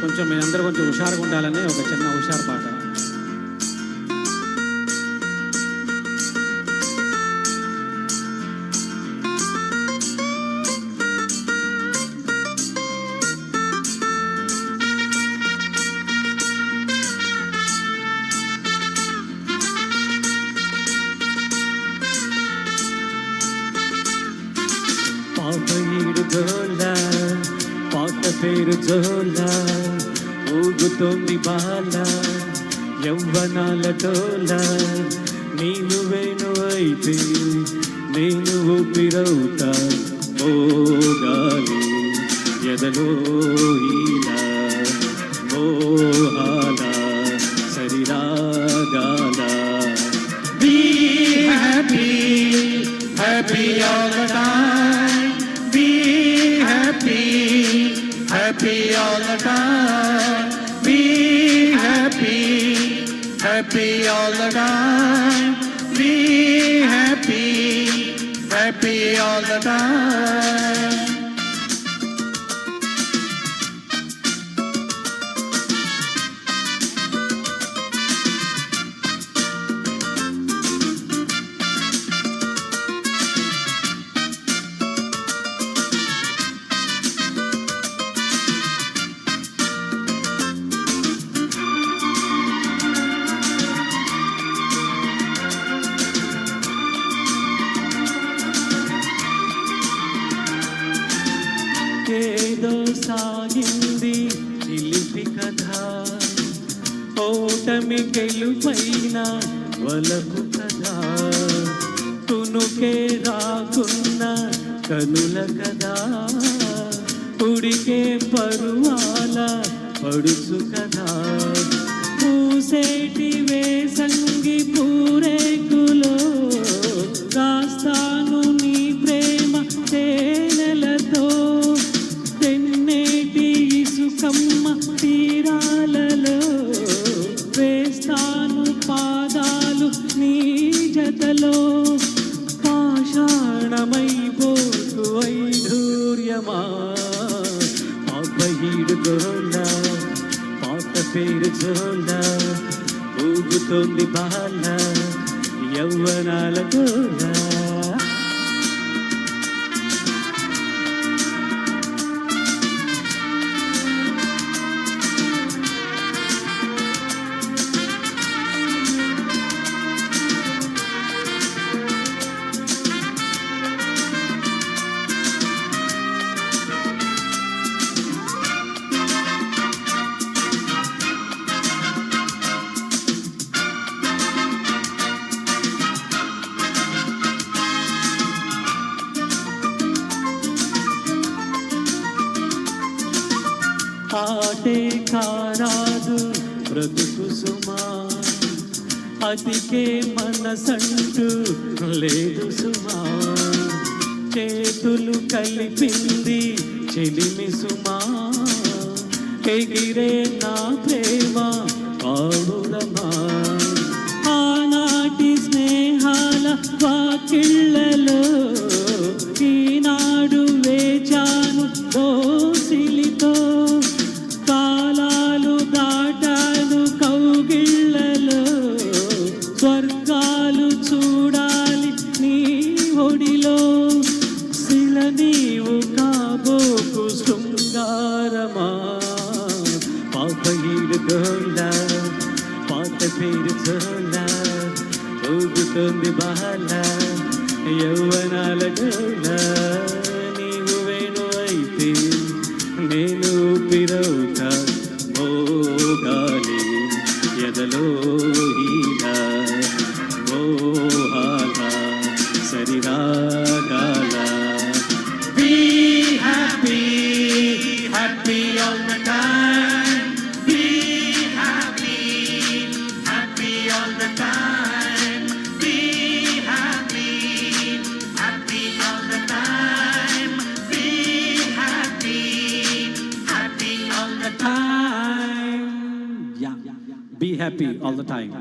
కొంచెం మీరందరూ కొంచెం హుషారుగా ఉండాలని ఒక చిన్న హుషారు పాట. పాపయీడు జోలా పాట పేరు జోలా ఊగుతోంది బాల యవ్వనాల డోలా నేను వేణు అయితే నేను ఊపిరవుతా మోగాలి ఎదలో ఈలా మోహాల సరిరాగాల Be happy, happy all the time. Be happy, happy all the time. Be happy, happy all the time. Be happy, happy all the time. ఏదో సాగింది చిలిపి కథ ఓటమి గెలుపైన వలపు కథ తునుకే రాకున్న కనుల కదా ఉడికే పరువాల పడుచు కదా పూసేటి వేసంగి పూరేకులో రాస్తాను నీ ప్రేమ తేనెలతో కమ్మ తీరాలలో వేస్తాను పాదాలు నీ జతలో పాషాణమైపోతు వైఢూర్యమా పాపహీడు గోలా పాట పేరు జోలా ఊగుతోంది బాల యవ్వనాల గోలా ఆటే కారాదు బ్రతుకు సుమా అతికే మనసంటూ లేదు సుమా చేతులు కలిపింది చెలిమి సుమా ఎగిరే నా ప్రేమ పాడురమా ఆనాటి స్నేహాల వాకిళ్ళలో ఈనాడు వేచాను దోసిలితో కాలాలు దాటాను కౌగిళ్ళలో స్వర్గాలు చూడాలి నీ ఒడిలో శిల నీవు కాబోకు శృంగారమా పాపయీడు గోలా పాట పేరు జోలా ఊగుతోంది బాల యవ్వనాల డోలా నీవు వేణు అయితే నేను ఊపిరవుతా మోగాలి ఎదలో ఈలా మోహాల సరిరాగాల Be happy, happy all the time. Be happy, happy all the time. Be happy, happy all the time. Be happy, happy all the time. Be happy all the time.